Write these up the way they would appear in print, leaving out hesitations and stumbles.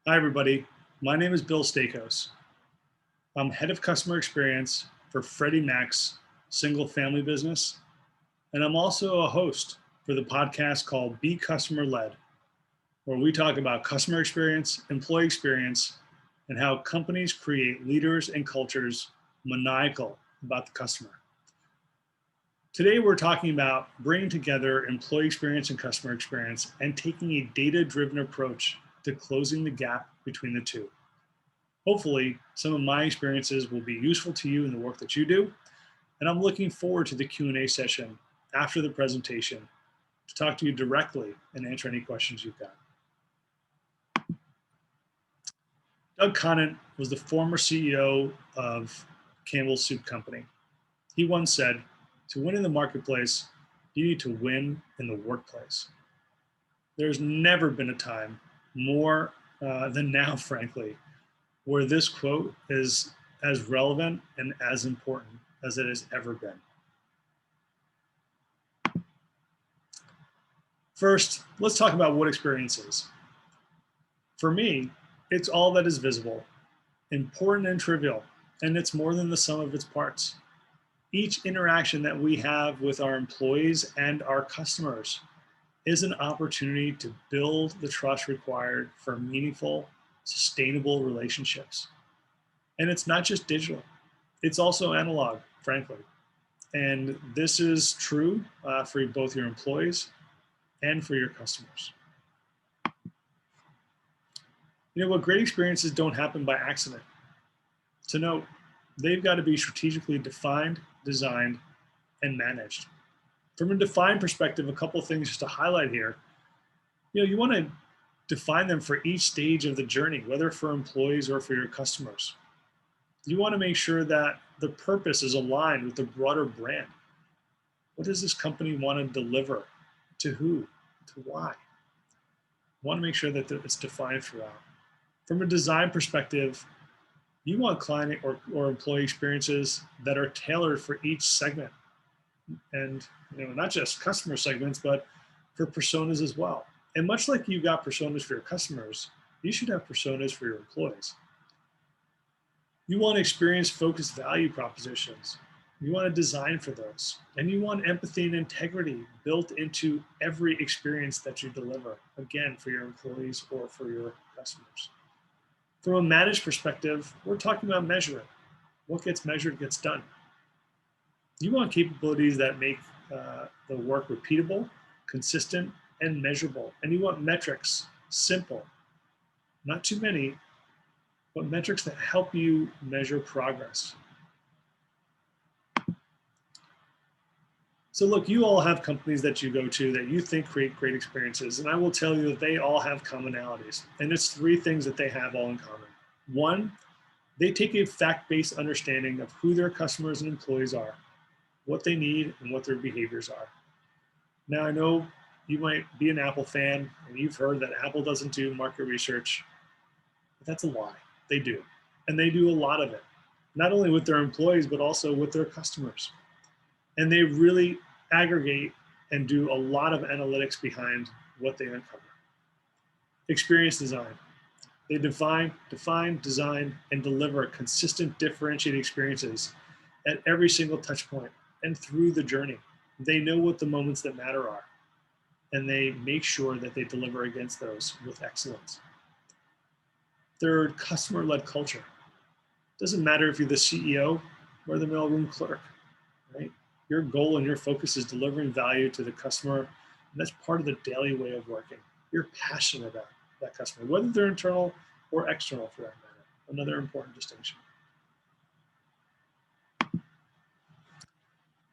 Hi, everybody. My name is Bill Stakos. I'm head of customer experience for Freddie Mac's single family business. And I'm also a host for the podcast called Be Customer Led, where we talk about customer experience, employee experience, and how companies create leaders and cultures maniacal about the customer. Today, we're talking about bringing together employee experience and customer experience and taking a data-driven approach to closing the gap between the two. Hopefully, some of my experiences will be useful to you in the work that you do, and I'm looking forward to the Q&A session after the presentation to talk to you directly and answer any questions you've got. Doug Conan was the former CEO of Campbell's Soup Company. He once said, "To win in the marketplace, you need to win in the workplace." There's never been a time more than now, frankly, where this quote is as relevant and as important as it has ever been. First, let's talk about what experience is. For me, it's all that is visible, important and trivial, and it's more than the sum of its parts. Each interaction that we have with our employees and our customers is an opportunity to build the trust required for meaningful, sustainable relationships. And it's not just digital, it's also analog, frankly. And this is true for both your employees and for your customers. You know what, great experiences don't happen by accident. To note, they've got to be strategically defined, designed, and managed. From a defined perspective, a couple of things just to highlight here. You want to define them for each stage of the journey, whether for employees or for your customers. You want to make sure that the purpose is aligned with the broader brand. What does this company want to deliver? To who? To why? You want to make sure that it's defined throughout. From a design perspective, you want client or employee experiences that are tailored for each segment. And not just customer segments, but for personas as well. And much like you've got personas for your customers, you should have personas for your employees. You want experience-focused value propositions. You want to design for those. And you want empathy and integrity built into every experience that you deliver, again, for your employees or for your customers. From a managed perspective, we're talking about measuring. What gets measured gets done. You want capabilities that make the work repeatable, consistent, and measurable. And you want metrics, simple, not too many, but metrics that help you measure progress. So look, you all have companies that you go to that you think create great experiences. And I will tell you that they all have commonalities. And it's three things that they have all in common. One, they take a fact-based understanding of who their customers and employees are, what they need, and what their behaviors are. Now, I know you might be an Apple fan, and you've heard that Apple doesn't do market research, but that's a lie. They do. And they do a lot of it, not only with their employees, but also with their customers. And they really aggregate and do a lot of analytics behind what they uncover. Experience design. They define, design, and deliver consistent, differentiated experiences at every single touch point and through the journey. They know what the moments that matter are, and they make sure that they deliver against those with excellence. Third, customer-led culture. Doesn't matter if you're the CEO or the mailroom clerk, right? Your goal and your focus is delivering value to the customer, and that's part of the daily way of working. You're passionate about that customer, whether they're internal or external for that matter. Another important distinction.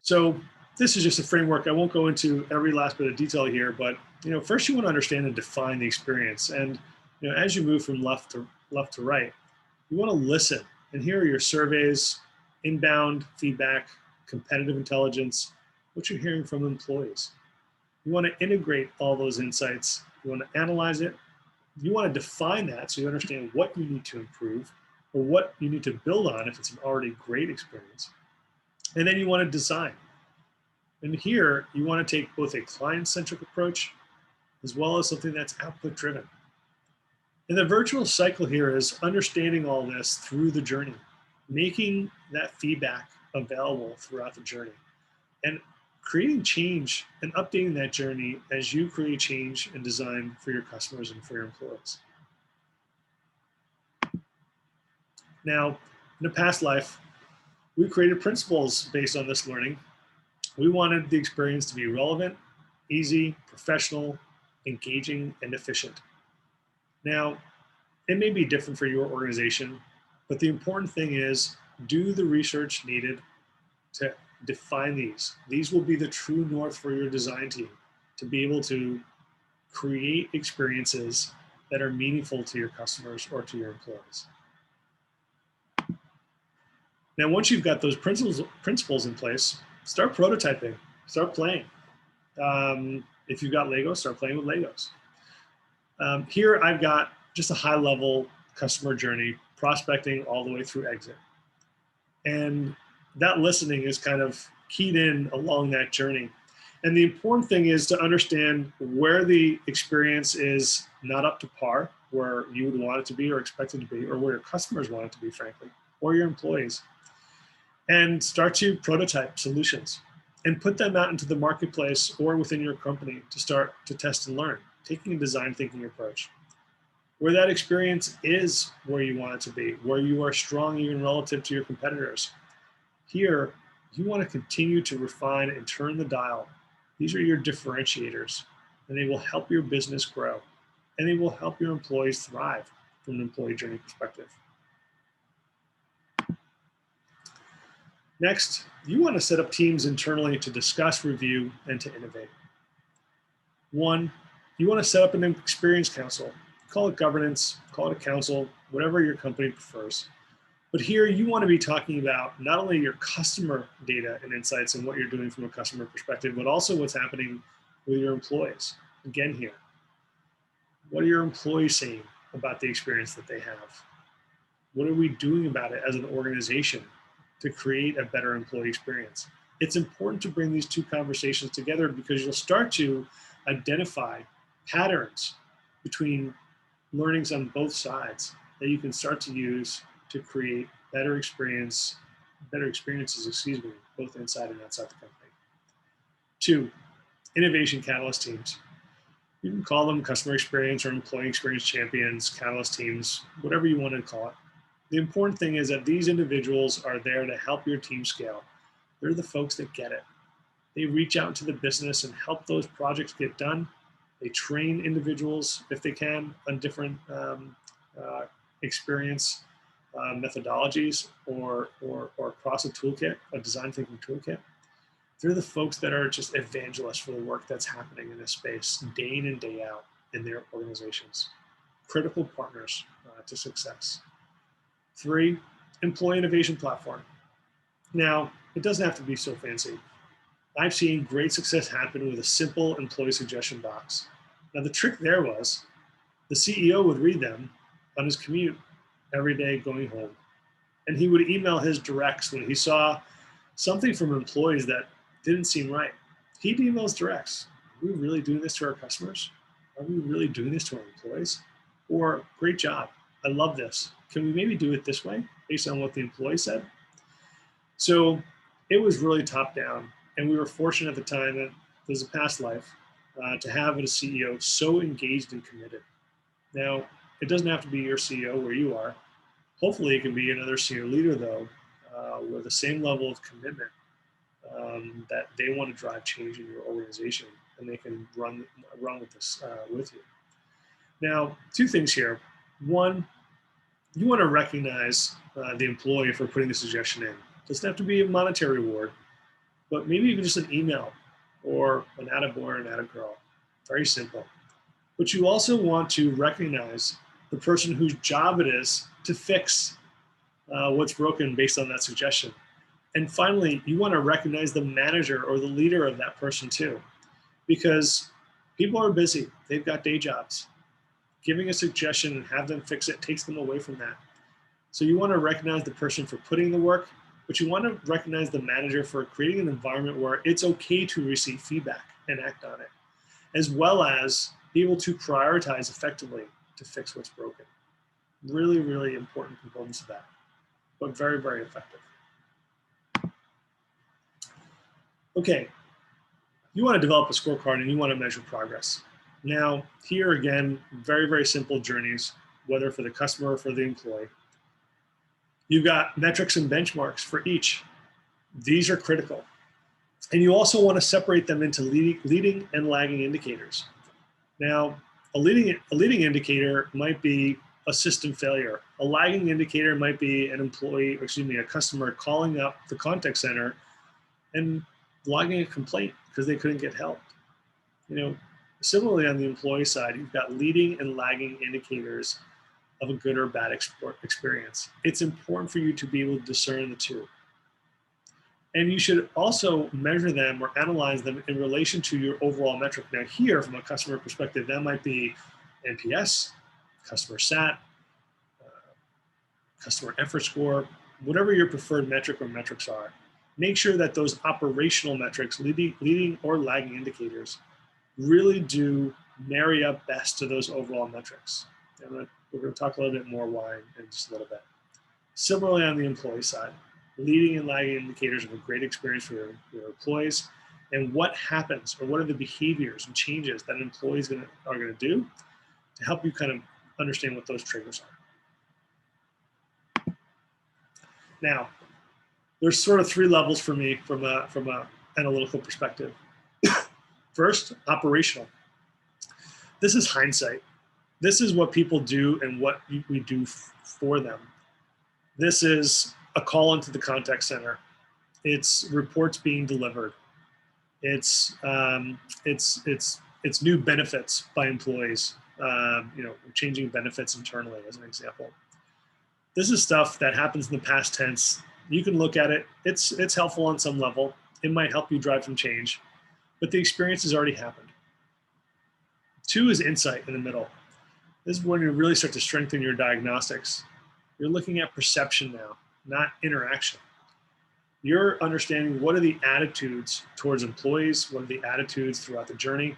So this is just a framework. I won't go into every last bit of detail here, but first you want to understand and define the experience. And as you move from left to right, you want to listen. And here are your surveys, inbound feedback, competitive intelligence, what you're hearing from employees. You want to integrate all those insights. You want to analyze it. You want to define that so you understand what you need to improve or what you need to build on if it's an already great experience. And then you want to design. And here you want to take both a client-centric approach as well as something that's output-driven. And the virtual cycle here is understanding all this through the journey, making that feedback available throughout the journey, and creating change and updating that journey as you create change and design for your customers and for your employees. Now, in a past life, we created principles based on this learning. We wanted the experience to be relevant, easy, professional, engaging, and efficient. Now, it may be different for your organization, but the important thing is do the research needed to define these. These will be the true north for your design team to be able to create experiences that are meaningful to your customers or to your employees. Now, once you've got those principles in place, start prototyping, start playing. If you've got Legos, start playing with Legos. Here I've got just a high level customer journey, prospecting all the way through exit. And that listening is kind of keyed in along that journey. And the important thing is to understand where the experience is not up to par, where you would want it to be or expect it to be, or where your customers want it to be, frankly, or your employees. And start to prototype solutions and put them out into the marketplace or within your company to start to test and learn, taking a design thinking approach. Where that experience is where you want it to be, where you are strong even relative to your competitors. Here, you want to continue to refine and turn the dial. These are your differentiators, and they will help your business grow, and they will help your employees thrive from an employee journey perspective. Next, you want to set up teams internally to discuss, review, and to innovate. One, you want to set up an experience council. Call it governance, call it a council, whatever your company prefers. But here you want to be talking about not only your customer data and insights and what you're doing from a customer perspective, but also what's happening with your employees. Again here, what are your employees saying about the experience that they have? What are we doing about it as an organization to create a better employee experience? It's important to bring these two conversations together because you'll start to identify patterns between learnings on both sides that you can start to use to create better experiences, both inside and outside the company. Two, innovation catalyst teams. You can call them customer experience or employee experience champions, catalyst teams, whatever you want to call it. The important thing is that these individuals are there to help your team scale. They're the folks that get it. They reach out to the business and help those projects get done. They train individuals, if they can, on different experience methodologies or across a toolkit, a design thinking toolkit. They're the folks that are just evangelists for the work that's happening in this space day in and day out in their organizations. Critical partners to success. Three, employee innovation platform. Now, it doesn't have to be so fancy. I've seen great success happen with a simple employee suggestion box. Now, the trick there was the CEO would read them on his commute every day going home. And he would email his directs when he saw something from employees that didn't seem right. He'd email his directs. Are we really doing this to our customers? Are we really doing this to our employees? Or, great job, I love this. Can we maybe do it this way based on what the employee said? So it was really top down. And we were fortunate at the time that there's a past life to have a CEO so engaged and committed. Now, it doesn't have to be your CEO where you are. Hopefully it can be another senior leader though, with the same level of commitment that they want to drive change in your organization and they can run with this with you. Now, two things here. One, you want to recognize the employee for putting the suggestion in. It doesn't have to be a monetary reward, but maybe even just an email or an attaboy or an attagirl. Very simple. But you also want to recognize the person whose job it is to fix what's broken based on that suggestion. And finally, you want to recognize the manager or the leader of that person too, because people are busy. They've got day jobs. Giving a suggestion and have them fix it takes them away from that. So you want to recognize the person for putting the work, but you want to recognize the manager for creating an environment where it's okay to receive feedback and act on it, as well as be able to prioritize effectively to fix what's broken. Really, really important components of that, but very, very effective. Okay, you want to develop a scorecard and you want to measure progress. Now, here again, very, very simple journeys, whether for the customer or for the employee. You've got metrics and benchmarks for each. These are critical. And you also want to separate them into leading and lagging indicators. Now, a leading indicator might be a system failure. A lagging indicator might be a customer calling up the contact center and logging a complaint because they couldn't get help. Similarly on the employee side, you've got leading and lagging indicators of a good or bad experience. It's important for you to be able to discern the two. And you should also measure them or analyze them in relation to your overall metric. Now here, from a customer perspective, that might be NPS, customer sat, customer effort score, whatever your preferred metric or metrics are. Make sure that those operational metrics, leading or lagging indicators, really do marry up best to those overall metrics. And we're going to talk a little bit more why in just a little bit. Similarly on the employee side, leading and lagging indicators of a great experience for your employees, and what happens or what are the behaviors and changes that employees are going to do to help you kind of understand what those triggers are. Now, there's sort of three levels for me from a analytical perspective. First, operational. This is hindsight. This is what people do and what we do for them. This is a call into the contact center. It's reports being delivered. It's new benefits by employees. Changing benefits internally as an example. This is stuff that happens in the past tense. You can look at it. It's helpful on some level. It might help you drive some change, but the experience has already happened. Two is insight in the middle. This is when you really start to strengthen your diagnostics. You're looking at perception now, not interaction. You're understanding what are the attitudes towards employees, what are the attitudes throughout the journey.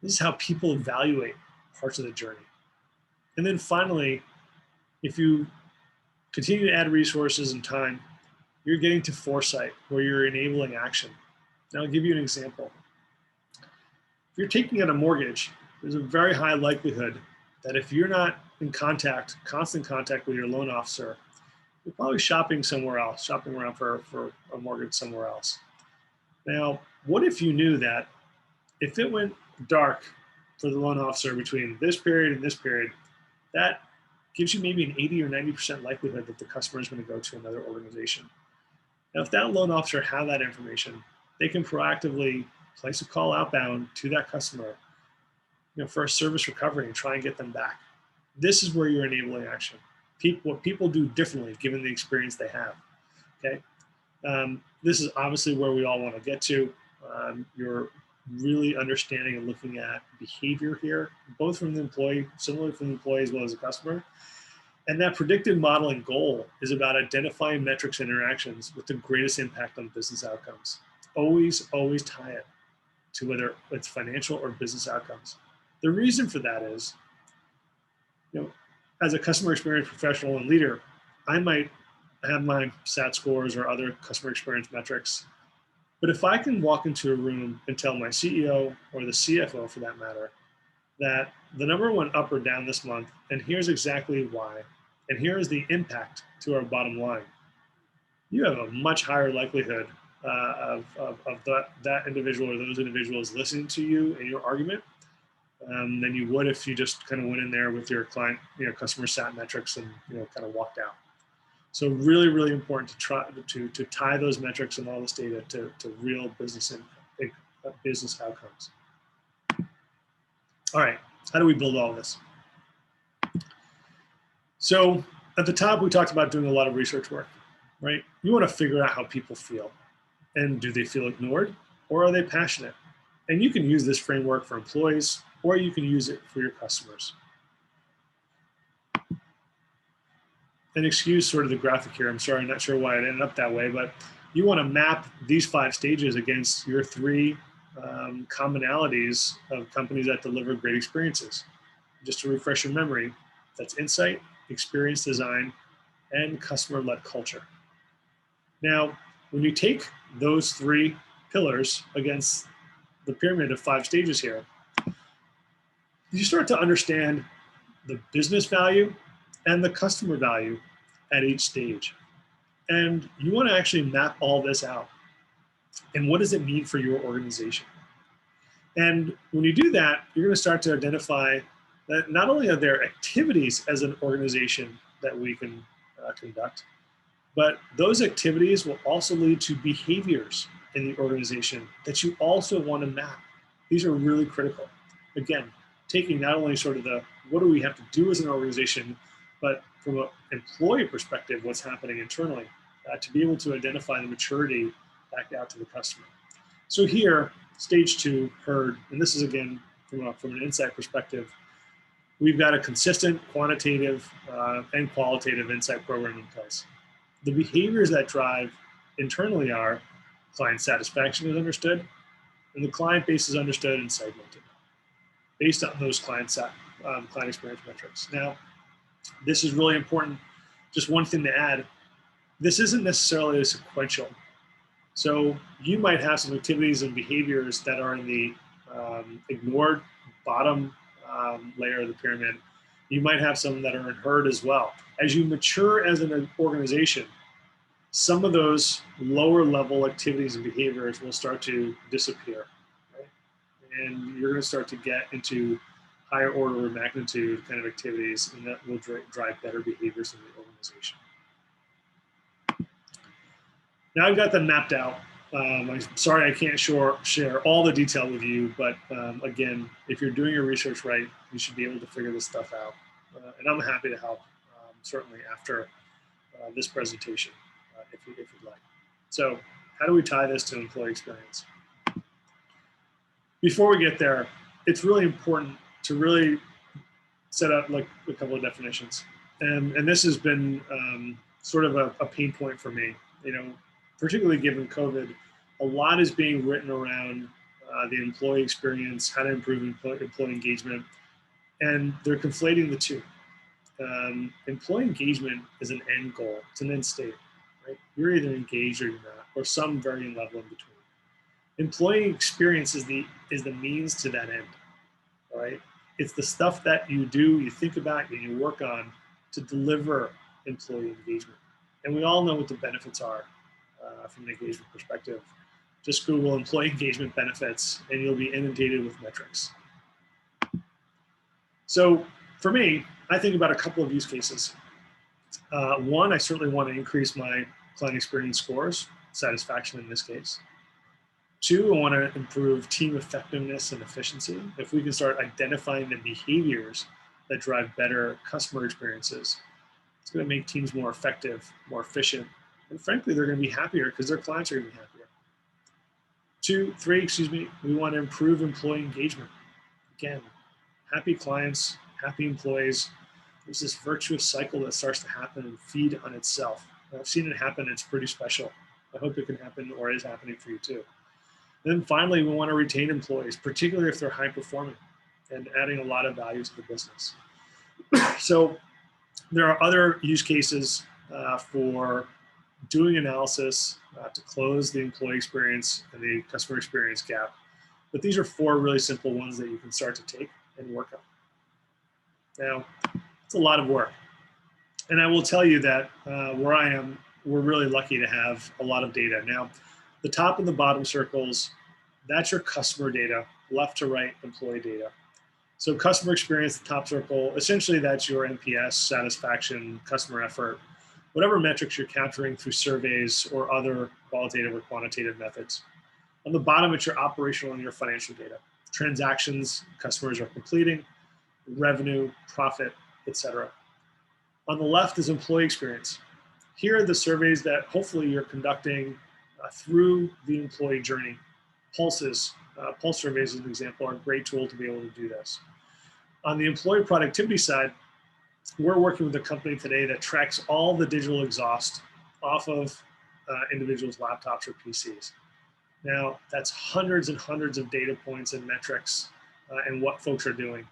This is how people evaluate parts of the journey. And then finally, if you continue to add resources and time, you're getting to foresight, where you're enabling action. Now I'll give you an example. If you're taking out a mortgage, there's a very high likelihood that if you're not in constant contact with your loan officer, you're probably shopping somewhere else, shopping around for a mortgage somewhere else. Now, what if you knew that if it went dark for the loan officer between this period and this period, that gives you maybe an 80 or 90% likelihood that the customer is going to go to another organization. Now, if that loan officer had that information, they can proactively place a call outbound to that customer, for a service recovery and try and get them back. This is where you're enabling action. What people do differently given the experience they have. Okay, this is obviously where we all want to get to. You're really understanding and looking at behavior here, both from the employee, similarly from the employee as well as the customer. And that predictive modeling goal is about identifying metrics and interactions with the greatest impact on business outcomes. Always tie it to whether it's financial or business outcomes. The reason for that is, as a customer experience professional and leader, I might have my SAT scores or other customer experience metrics. But if I can walk into a room and tell my CEO or the CFO for that matter, that the number went up or down this month, and here's exactly why, and here is the impact to our bottom line, you have a much higher likelihood of that individual or those individuals listening to you and your argument than you would if you just kind of went in there with your client, customer sat metrics and kind of walked out. So really, really important to try to tie those metrics and all this data to real business and business outcomes. All right, how do we build all this? So at the top, we talked about doing a lot of research work, right? You want to figure out how people feel, and do they feel ignored or are they passionate? And you can use this framework for employees, or you can use it for your customers. And excuse sort of the graphic here. I'm sorry, I'm not sure why it ended up that way, but you want to map these 5 stages against your 3 commonalities of companies that deliver great experiences. Just to refresh your memory, that's insight, experience design, and customer-led culture. Now, when you take those three pillars against the pyramid of 5 stages here, you start to understand the business value and the customer value at each stage. And you want to actually map all this out. And what does it mean for your organization? And when you do that, you're going to start to identify that not only are there activities as an organization that we can conduct, but those activities will also lead to behaviors in the organization that you also want to map. These are really critical. Again, taking not only sort of the what do we have to do as an organization, but from an employee perspective, what's happening internally, to be able to identify the maturity back out to the customer. So here, stage 2, heard, and this is again from an insight perspective, we've got a consistent quantitative and qualitative insight program in place. The behaviors that drive internally are client satisfaction is understood, and the client base is understood and segmented based on those client experience metrics. Now, this is really important. Just one thing to add, this isn't necessarily sequential. So you might have some activities and behaviors that are in the ignored bottom layer of the pyramid. You might have some that are in heard as well. As you mature as an organization, some of those lower level activities and behaviors will start to disappear, right? And you're going to start to get into higher order of magnitude kind of activities, and that will drive better behaviors in the organization. Now I've got them mapped out. I'm sorry I can't share all the detail with you, but again, if you're doing your research right, you should be able to figure this stuff out. And I'm happy to help, certainly after this presentation, if you'd like. So how do we tie this to employee experience? Before we get there, it's really important to really set up like a couple of definitions. And this has been sort of a pain point for me, you know, particularly given COVID. A lot is being written around the employee experience, how to improve employee engagement, and they're conflating the two. Employee engagement is an end goal, it's an end state, right? You're either engaged or you're not, or some varying level in between. Employee experience is the means to that end, all right? It's the stuff that you do, you think about, and you work on to deliver employee engagement. And we all know what the benefits are from an engagement perspective. Just Google employee engagement benefits and you'll be inundated with metrics. So for me, I think about a couple of use cases. One, I certainly want to increase my client experience scores, satisfaction in this case. 2, I want to improve team effectiveness and efficiency. If we can start identifying the behaviors that drive better customer experiences, it's going to make teams more effective, more efficient, and frankly, they're going to be happier because their clients are going to be happier. 3, we want to improve employee engagement. Again, happy clients, happy employees. There's this virtuous cycle that starts to happen and feed on itself. I've seen it happen, it's pretty special. I hope it can happen or is happening for you too. And then finally, we want to retain employees, particularly if they're high performing and adding a lot of value to the business. So there are other use cases for doing analysis to close the employee experience and the customer experience gap. But these are 4 really simple ones that you can start to take and work on. Now, it's a lot of work. And I will tell you that where I am, we're really lucky to have a lot of data. Now, the top and the bottom circles, that's your customer data, left to right employee data. So customer experience, the top circle, essentially that's your NPS, satisfaction, customer effort, whatever metrics you're capturing through surveys or other qualitative or quantitative methods. On the bottom, it's your operational and your financial data. Transactions customers are completing, revenue, profit, etc. On the left is employee experience. Here are the surveys that hopefully you're conducting through the employee journey. Pulse surveys, as an example, are a great tool to be able to do this. On the employee productivity side, we're working with a company today that tracks all the digital exhaust off of individuals' laptops or PCs. Now, that's hundreds and hundreds of data points and metrics and what folks are doing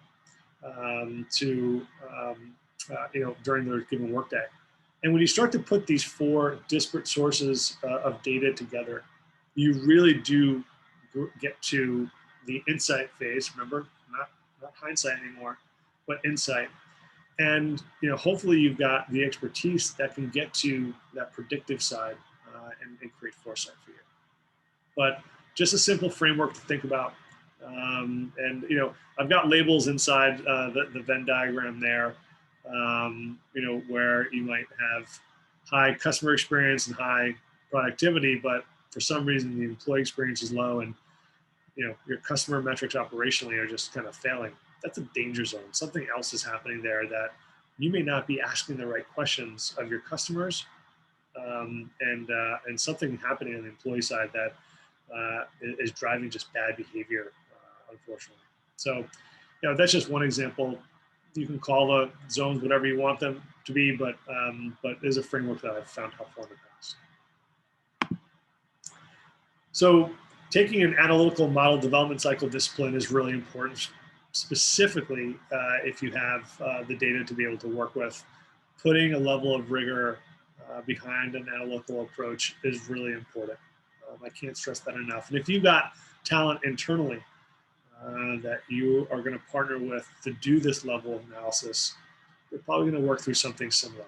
to during their given workday. And when you start to put these four disparate sources of data together, you really do get to the insight phase. Remember, not hindsight anymore, but insight. And hopefully you've got the expertise that can get to that predictive side and create foresight for you. But just a simple framework to think about. And I've got labels inside the Venn diagram there. Where you might have high customer experience and high productivity, but for some reason the employee experience is low, and your customer metrics operationally are just kind of failing. That's a danger zone. Something else is happening there that you may not be asking the right questions of your customers, and something happening on the employee side that is driving just bad behavior, unfortunately. So, that's just one example. You can call the zones whatever you want them to be, but there's a framework that I've found helpful in the past. So taking an analytical model development cycle discipline is really important, specifically if you have the data to be able to work with. Putting a level of rigor behind an analytical approach is really important. I can't stress that enough. And if you've got talent internally that you are going to partner with to do this level of analysis, you're probably going to work through something similar.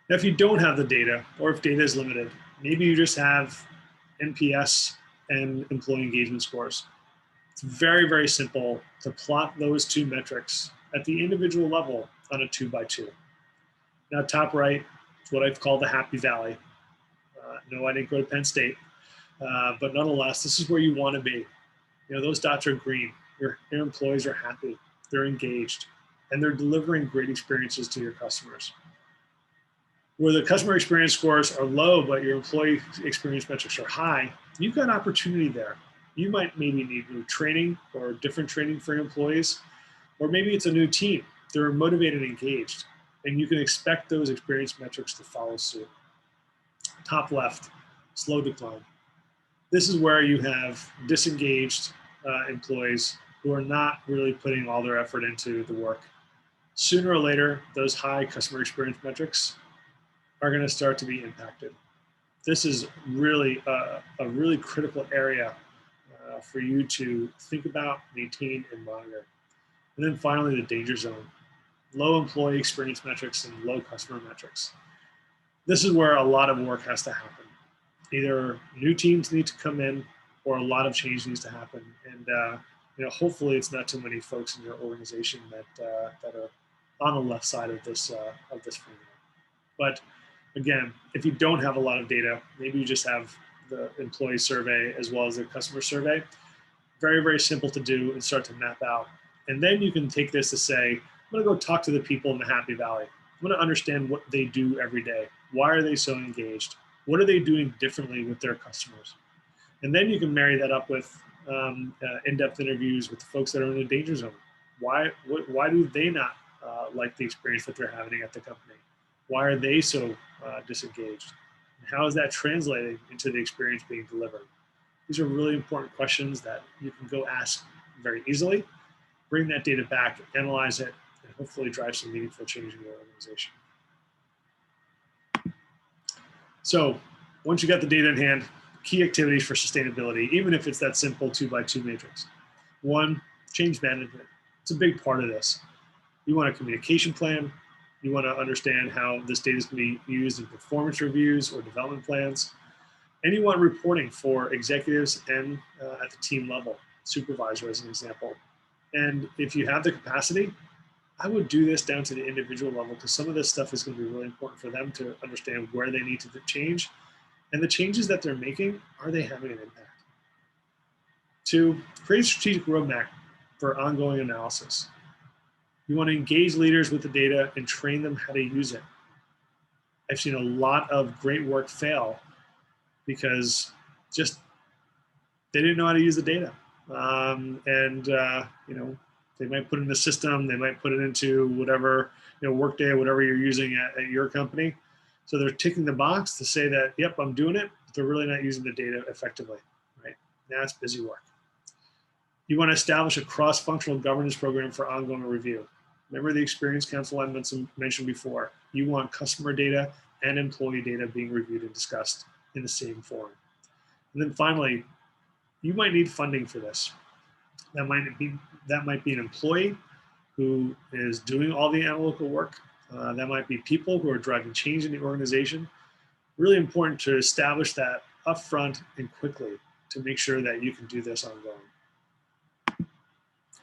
Now, if you don't have the data, or if data is limited, maybe you just have NPS and employee engagement scores. It's very, very simple to plot those two metrics at the individual level on a 2x2. Now, top right is what I've called the happy valley. No, I didn't go to Penn State. But nonetheless, this is where you want to be. Those dots are green. Your employees are happy, they're engaged, and they're delivering great experiences to your customers. Where the customer experience scores are low, but your employee experience metrics are high, you've got opportunity there. You might maybe need new training or different training for your employees, or maybe it's a new team. They're motivated and engaged, and you can expect those experience metrics to follow suit. Top left, slow decline. This is where you have disengaged employees who are not really putting all their effort into the work. Sooner or later, those high customer experience metrics are going to start to be impacted. This is really a really critical area for you to think about, maintain, and monitor. And then finally, the danger zone. Low employee experience metrics and low customer metrics. This is where a lot of work has to happen. Either new teams need to come in, or a lot of change needs to happen. And hopefully, it's not too many folks in your organization that are on the left side of this framework. But again, if you don't have a lot of data, maybe you just have the employee survey as well as the customer survey. Very, very simple to do and start to map out. And then you can take this to say, I'm going to go talk to the people in the Happy Valley. I'm going to understand what they do every day. Why are they so engaged? What are they doing differently with their customers? And then you can marry that up with in-depth interviews with the folks that are in the danger zone. Why do they not like the experience that they're having at the company? Why are they so disengaged? And how is that translating into the experience being delivered? These are really important questions that you can go ask very easily, bring that data back, analyze it, and hopefully drive some meaningful change in your organization. So once you got the data in hand, key activities for sustainability, even if it's that simple 2x2 matrix. One, change management. It's a big part of this. You want a communication plan. You want to understand how this data is going to be used in performance reviews or development plans. And you want reporting for executives and at the team level, supervisor as an example. And if you have the capacity, I would do this down to the individual level, because some of this stuff is going to be really important for them to understand where they need to change. And the changes that they're making, are they having an impact? Two, create a strategic roadmap for ongoing analysis. You want to engage leaders with the data and train them how to use it. I've seen a lot of great work fail because just they didn't know how to use the data. They might put it in the system, they might put it into whatever, Workday, whatever you're using at your company. So they're ticking the box to say that, yep, I'm doing it, but they're really not using the data effectively, right? Now it's busy work. You want to establish a cross-functional governance program for ongoing review. Remember the experience council I mentioned before. You want customer data and employee data being reviewed and discussed in the same forum. And then finally, you might need funding for this. That might be an employee who is doing all the analytical work. That might be people who are driving change in the organization. Really important to establish that upfront and quickly to make sure that you can do this ongoing.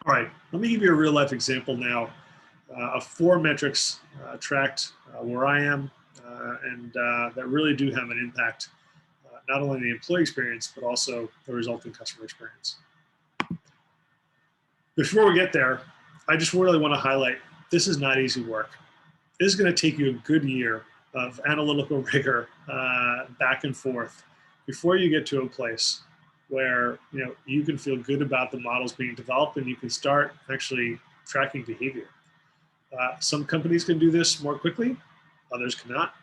All right, let me give you a real life example now of 4 metrics tracked where I am and that really do have an impact, not only on the employee experience, but also the resulting customer experience. Before we get there, I just really want to highlight, this is not easy work. This is going to take you a good year of analytical rigor back and forth before you get to a place where you can feel good about the models being developed and you can start actually tracking behavior. Some companies can do this more quickly, others cannot,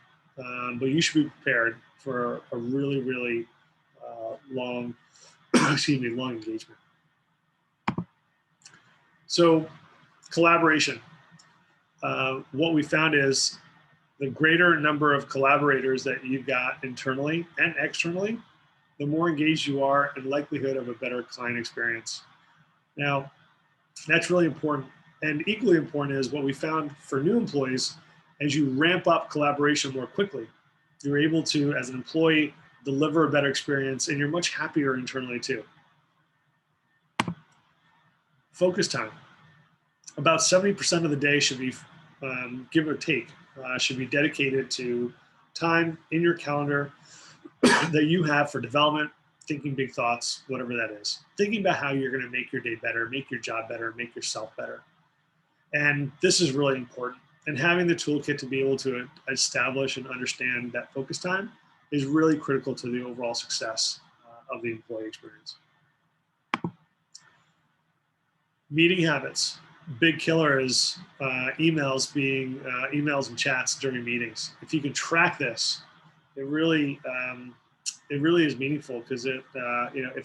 but you should be prepared for a really, really long, long engagement. So collaboration. What we found is the greater number of collaborators that you've got internally and externally, the more engaged you are and likelihood of a better client experience. Now, that's really important. And equally important is what we found for new employees, as you ramp up collaboration more quickly, you're able to, as an employee, deliver a better experience and you're much happier internally too. Focus time. About 70% of the day should be, give or take, should be dedicated to time in your calendar that you have for development, thinking big thoughts, whatever that is. Thinking about how you're going to make your day better, make your job better, make yourself better. And this is really important. And having the toolkit to be able to establish and understand that focus time is really critical to the overall success of the employee experience. Meeting habits. Big killer is emails and chats during meetings. If you can track this, it really is meaningful because if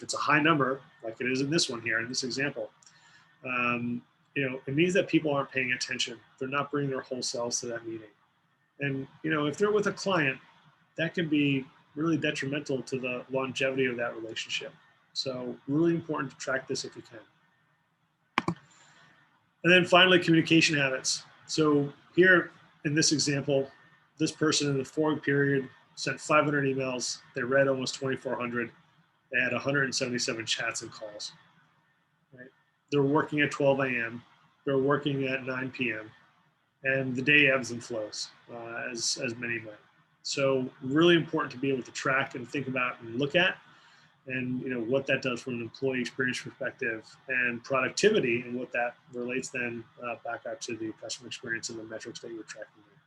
it's a high number, like it is in this one here, in this example, it means that people aren't paying attention. They're not bringing their whole selves to that meeting. And, if they're with a client, that can be really detrimental to the longevity of that relationship. So really important to track this if you can. And then finally, communication habits. So here in this example, this person in the forward period sent 500 emails. They read almost 2,400. They had 177 chats and calls. Right? They're working at 12 a.m. They're working at 9 p.m. And the day ebbs and flows, as many might. So really important to be able to track and think about and look at, and what that does from an employee experience perspective and productivity, and what that relates then back out to the customer experience and the metrics that you're tracking there.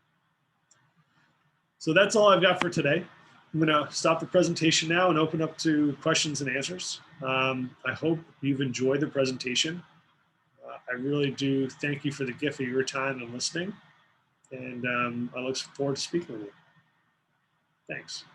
So that's all I've got for today. I'm going to stop the presentation now and open up to questions and answers. I hope you've enjoyed the presentation. I really do thank you for the gift of your time and listening. And I look forward to speaking with you. Thanks.